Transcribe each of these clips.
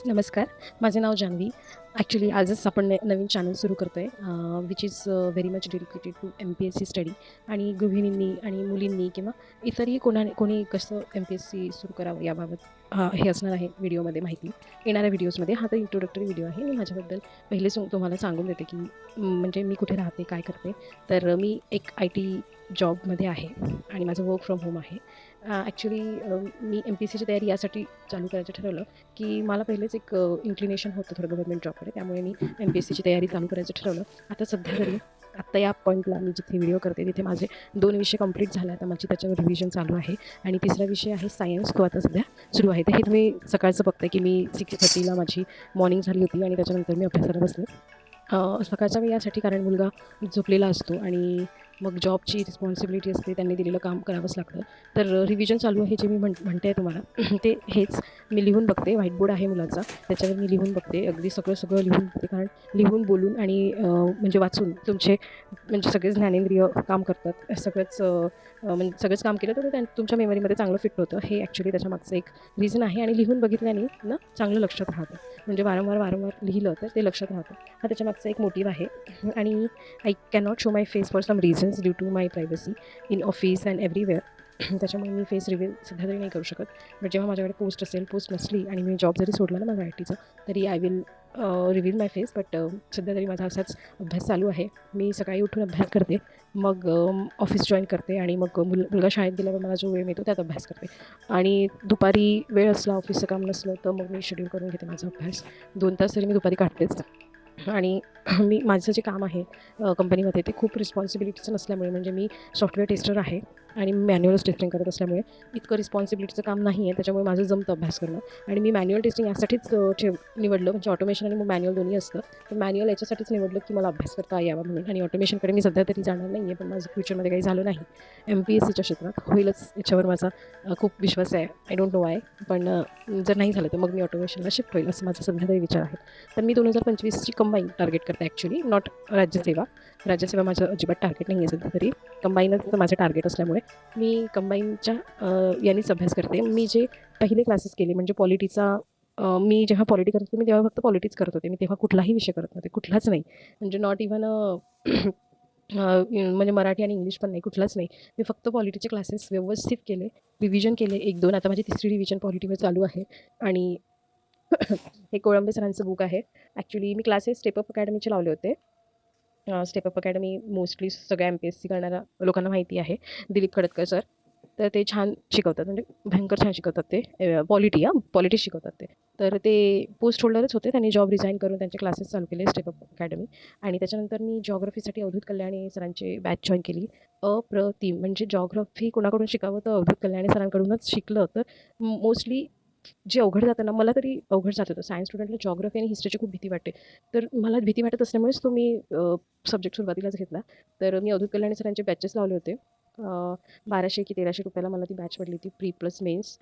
नमस्कार. माझे नाव जान्हवी. ॲक्चुअली आजच आपण नवीन चॅनल सुरू करतो आहे, which is very much dedicated to MPSC study. आणि गृहिणींनी आणि मुलींनी किंवा इतरही कोणी कसं MPSC सुरू करावं याबाबत हे असणार आहे व्हिडिओमध्ये माहिती. येणाऱ्या व्हिडिओजमध्ये हा तर इंट्रोडक्टरी व्हिडिओ आहे. मी माझ्याबद्दल पहिले तुम्हाला सांगून देते की म्हणजे मी कुठे राहते, काय करते. तर मी एक IT जॉबमध्ये आहे आणि माझं वर्क फ्रॉम होम आहे. ॲक्चुअली मी MPSCची तयारी यासाठी चालू करायचं ठरवलं की मला पहिलेच एक इन्क्लिनेशन होतं थोडं गव्हर्नमेंट जॉबकडे. त्यामुळे मी MPSCची तयारी चालू करायचं ठरवलं. आता सध्या तरी आत्ता या पॉईंटला मी जिथे व्हिडिओ करते तिथे माझे 2 विषय कंप्लीट झाले. आता माझी त्याच्यावर रिव्हिजन चालू आहे आणि तिसरा विषय आहे सायन्स, तो आता सध्या सुरू आहे. तर हे तुम्ही सकाळचं बघताय की मी 6:30ला माझी मॉर्निंग झाली होती आणि त्याच्यानंतर मी अभ्यासाला बसले. सकाळचा वेळ यासाठी कारण मुलगा झोपलेला असतो आणि मग जॉबची रिस्पॉन्सिबिलिटी असते, त्यांनी दिलेलं काम करावंच लागतं. तर रिव्हिजन चालू आहे जे मी म्हणते आहे तुम्हाला ते हेच. मी लिहून बघते, व्हाईटबोर्ड आहे मुलाचा, त्याच्यावर मी लिहून बघते, अगदी सगळं लिहून बघते. कारण लिहून, बोलून आणि म्हणजे वाचून तुमचे म्हणजे सगळेच ज्ञानेंद्रिय काम करतात. म्हणजे सगळंच काम केलं तर ते तुमच्या मेमरीमध्ये चांगलं फिट होतं. हे ॲक्च्युली त्याच्यामागचं एक रिझन आहे आणि लिहून बघितल्याने ना चांगलं लक्षात राहतं. म्हणजे वारंवार लिहिलं तर ते लक्षात राहतं. हा त्याच्यामागचा एक मोटिव्ह आहे. आणि I cannot show my face for some reasons due to my privacy in office and everywhere. त्याच्यामुळे मी फेस रिव्हील सध्या तरी नाही करू शकत. बट जेव्हा माझ्याकडे पोस्ट असेल, पोस्ट नसली आणि मी जॉब जरी सोडला ना माझा ITचा, तरी I will reveal my face. But सध्या तरी माझा असाच अभ्यास चालू आहे. मी सकाळी उठून अभ्यास करते, मग ऑफिस जॉईन करते आणि मग मुलगा शाळेत गेल्यावर मला जो वेळ मिळतो त्यात अभ्यास करते. आणि दुपारी वेळ असला, ऑफिसचं काम नसलं, तर मग मी शेड्यूल करून घेते माझा अभ्यास. 2 तास तरी मी दुपारी काढतेच. आणि माझं जे काम आहे कंपनीमध्ये, ते खूप रिस्पॉन्सिबिलिटीचं नसल्यामुळे, म्हणजे मी सॉफ्टवेअर टेस्टर आहे आणि मॅन्युअल टेस्टिंग करत असल्यामुळे इतकं रिस्पॉन्सिबिलिटीचं काम नाही आहे. त्याच्यामुळे माझं जमतं अभ्यास करणं. आणि मी मॅन्युअल टेस्टिंग यासाठीच निवडलं, म्हणजे ऑटोमेशन आणि मॅन्युअल दोन्ही असतं. तर मॅन्युअल याच्यासाठीच निवडलं की मला अभ्यास करता यावा म्हणून. आणि ऑटोमेशनकडे मी सध्या तरी जाणार नाही आहे, पण माझं फ्युचरमध्ये काही झालं नाही MPSCच्या क्षेत्रात होईलच याच्यावर माझा खूप विश्वास आहे. I don't know Y. पण जर नाही झालं तर मग मी ऑटोमेशनला शिफ्ट होईल असं माझा सध्या तरी विचार आहे. तर मी 2025ची कंबाईन टार्गेट करते ॲक्च्युली, नॉट राज्यसेवा. राज्यसेवा माझं अजिबात टार्गेट नाही आहे सध्या तरी. कंबाईनच माझं टार्गेट असल्यामुळे मी कंबाईनच्या यानेच अभ्यास करते. मी जे पहिले क्लासेस केले म्हणजे पॉलिटीचा, मी जेव्हा पॉलिटी करत होते मी तेव्हा फक्त पॉलिटिक्स करत होते. मी तेव्हा कुठलाही विषय करत नव्हते, कुठलाच नाही. म्हणजे नॉट इव्हन म्हणजे मराठी आणि इंग्लिश पण नाही, कुठलाच नाही. मी फक्त पॉलिटीचे क्लासेस व्यवस्थित केले, रिव्हिजन केले 1-2. आता माझी 3री रिव्हिजन पॉलिटीवर चालू आहे. आणि हे कोळंबे सरांचं बुक आहे. ॲक्च्युली मी क्लासेस स्टेप अप अकॅडमीचे लावले होते. स्टेप अप अकॅडमी मोस्टली सगळ्या MPSC करणाऱ्या लोकांना माहिती आहे. दिलीप खडतकर सर. तर ते छान शिकवतात, म्हणजे भयंकर छान शिकवतात ते. पॉलिटिक्स शिकवतात ते. तर ते पोस्ट होल्डरच होते. त्यांनी जॉब रिझाईन करून त्यांचे क्लासेस चालू केले स्टेप अप अकॅडमी. आणि त्याच्यानंतर मी जिओग्राफीसाठी अवधूत कल्याणी सरांची बॅच जॉईन केली. अप्रतिम! म्हणजे जिओग्राफी कोणाकडून शिकावं तर अवधूत कल्याणी सरांकडूनच शिकलं. तर मोस्टली जे अवघड जातं ना, मला तरी अवघड जात होतं. सायन्स स्टुडंटला जिओग्राफी आणि हिस्ट्रीची खूप भीती वाटते. तर मला भीती वाटत असल्यामुळेच तो मी सब्जेक्ट सुरुवातीलाच घेतला. तर मी अवधूत कल्याणी सरांचे बॅचेस लावले होते. 1200 की 1300 रुपयाला मला ती बॅच पडली होती, प्री प्लस मेन्स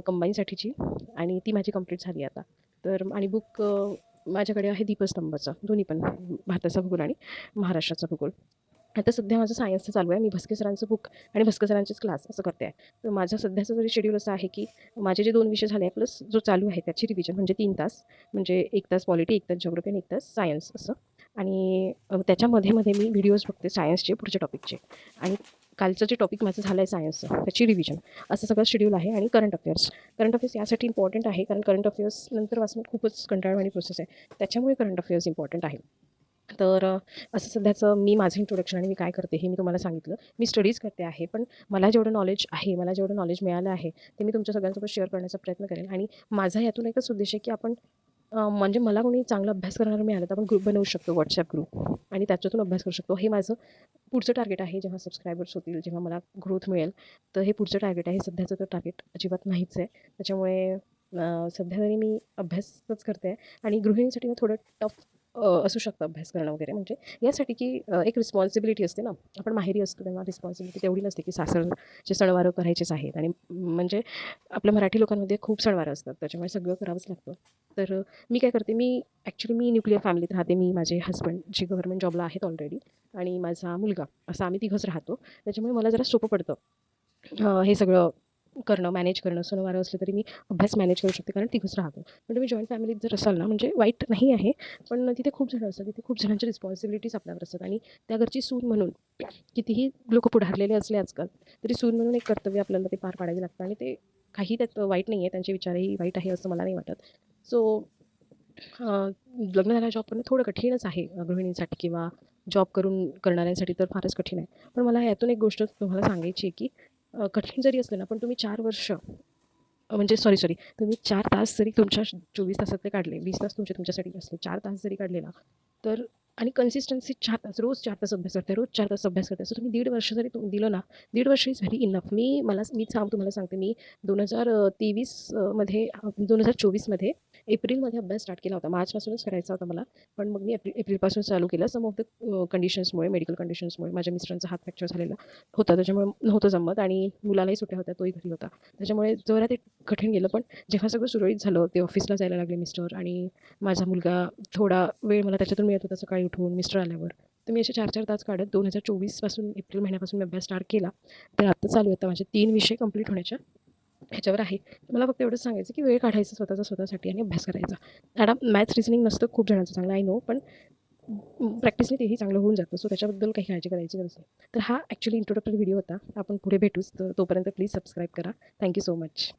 कंबाईनसाठीची. आणि ती माझी कंप्लीट झाली आता. तर आणि बुक माझ्याकडे आहे दीपस्तंभचं, दोन्ही पण, भारताचा भूगोल आणि महाराष्ट्राचा भूगोल. आता सध्या माझं सायन्सचं चालू आहे. मी भस्के सरांचं बुक आणि भस्के सरांचेच क्लास असं करते आहे. तर माझं सध्याचं तरी शेड्यूल असं आहे की माझे जे 2 विषय झाले प्लस जो चालू आहे त्याची रिव्हिजन, म्हणजे 3 तास. म्हणजे 1 तास पॉलिटी, 1 तास जिओग्राफी आणि 1 तास सायन्स असं. आणि त्याच्यामध्ये मी व्हिडिओज बघते सायन्सचे पुढच्या टॉपिकचे. आणि कालचं जे टॉपिक माझं झालं आहे सायन्सचं, त्याची रिव्हिजन. असं सगळं शेड्यूल आहे. आणि करंट अफेअर्स. करंट अफेअर्स यासाठी इम्पॉर्टंट आहे कारण करंट अफेअर्स नंतर वाचणं खूपच कंटाळवाणी प्रोसेस आहे. त्याच्यामुळे करंट अफेअर्स इम्पॉर्टंट आहे. तर असं सध्याचं मी माझं इंट्रोडक्शन आणि मी काय करते हे मी तुम्हाला सांगितलं. मी स्टडीज करते आहे, पण मला जेवढं नॉलेज आहे, मला जेवढं नॉलेज मिळालं आहे, ते मी तुमच्या सगळ्यांसोबत शेअर करण्याचा प्रयत्न करेन. आणि माझा यातून एकच उद्देश आहे की आपण म्हणजे मला कोणी चांगला अभ्यास करणारं मिळालं तर आपण ग्रुप बनवू शकतो, WhatsApp ग्रुप, आणि त्याच्यातून अभ्यास करू शकतो. हे माझं पुढचं टार्गेट आहे. जेव्हा सबस्क्रायबर्स होतील, जेव्हा मला ग्रोथ मिळेल, तर हे पुढचं टार्गेट आहे. सध्याचं तर टार्गेट अजिबात नाहीच आहे. त्याच्यामुळे सध्या तरी मी अभ्यासच करते आहे. आणि गृहिणीसाठी ना थोडं टफ असू शकतं अभ्यास करणं वगैरे, म्हणजे यासाठी की एक रिस्पॉन्सिबिलिटी असते ना. आपण माहेरी असतो तेव्हा रिस्पॉन्सिबिलिटी तेवढी नसते की सासरचे सणवारं करायचेच आहेत. आणि म्हणजे आपल्या मराठी लोकांमध्ये खूप सणवारं असतात, त्याच्यामुळे सगळं करावंच लागतं. तर मी काय करते, मी न्यूक्लिअर फॅमिलीत राहते. मी, माझे हसबंड जे गव्हर्नमेंट जॉबला आहेत ऑलरेडी, आणि माझा मुलगा, असं आम्ही तिघंच राहतो. त्याच्यामुळे मला जरा सोपं पडतं हे सगळं करणं, मॅनेज करणं, सणवारं असले तरी मी अभ्यास मॅनेज करू शकते कारण तिघंच राहतो. पण तुम्ही जॉईंट फॅमिलीत जर असाल ना, म्हणजे वाईट नाही आहे, पण तिथे खूप जण असतात, तिथे खूप जणांच्या रिस्पॉन्सिबिलिटीज आपल्यावर असतात आणि त्या घरची सून म्हणून कितीही लोकं पुढारलेले असले आजकाल, तरी सून म्हणून एक कर्तव्य आपल्याला ते पार पाडावे लागतं आणि ते काही त्यात वाईट नाही आहे. त्यांचे विचारही वाईट आहे असं मला नाही वाटत. सो लग्न झाल्यावर जॉब करणं थोडं कठीणच आहे गृहिणींसाठी किंवा जॉब करून करणाऱ्यांसाठी तर फारच कठीण आहे. पण मला यातून एक गोष्ट तुम्हाला सांगायची आहे, की कठीण जरी असलं ना, पण तुम्ही 4 वर्ष म्हणजे सॉरी, तुम्ही 4 तास जरी तुमच्या 24 तासातले काढले, 20 तास तुमच्यासाठी असले, 4 तास जरी काढले ना, तर आणि कन्सिस्टन्सी 4 तास, रोज 4 तास अभ्यास करताय, रोज 4 तास अभ्यास करताय. सो तुम्ही 1.5 वर्ष जरी दिलं ना, 1.5 वर्ष इज व्हेरी इनफ. तुम्हाला सांगते, मी 2023 मध्ये 2024 मध्ये एप्रिलमध्ये अभ्यास स्टार्ट केला होता. मार्चपासूनच करायचा होता मला. पण मग मी एप्रिलपासून चालू केलं. सम ऑफ द कंडिशन्समुळे, मेडिकल कंडिशन्समुळे माझ्या मिस्टरांचा हात फ्रॅक्चर झालेला होता. त्याच्यामुळे नव्हतं जमत आणि मुलालाही सुट्ट्या होत्या, तोही घरी होता. त्याच्यामुळे जरा ते कठीण गेलं. पण जेव्हा सगळं सुरळीत झालं, ते ऑफिसला जायला लागले मिस्टर आणि माझा मुलगा थोडा वेळ मला त्याच्यातून मिळत होता सकाळी उठून मिस्टर आल्यावर. तर मी असे 4-4 तास काढत 2024 पासून एप्रिल महिन्यापासून मी अभ्यास स्टार्ट केला. तर आता चालू आहे. आता माझे 3 विषय कंप्लीट होण्याच्या ह्याच्यावर आहे. मला फक्त एवढंच सांगायचं की वेळ काढायचा स्वतःसाठी आणि अभ्यास करायचा. आता मॅथ्स, रिझनिंग नसतं खूप जणांचं चांगलं आय नो, पण प्रॅक्टिसने तेही चांगलं होऊन जातं. सो त्याच्याबद्दल काही काळजी करायची गरज नाही. तर हा ॲक्चुअली इंट्रोडक्टरी व्हिडिओ होता. आपण पुढे भेटूच. तर तोपर्यंत प्लीज सबस्क्राईब करा. Thank you so much.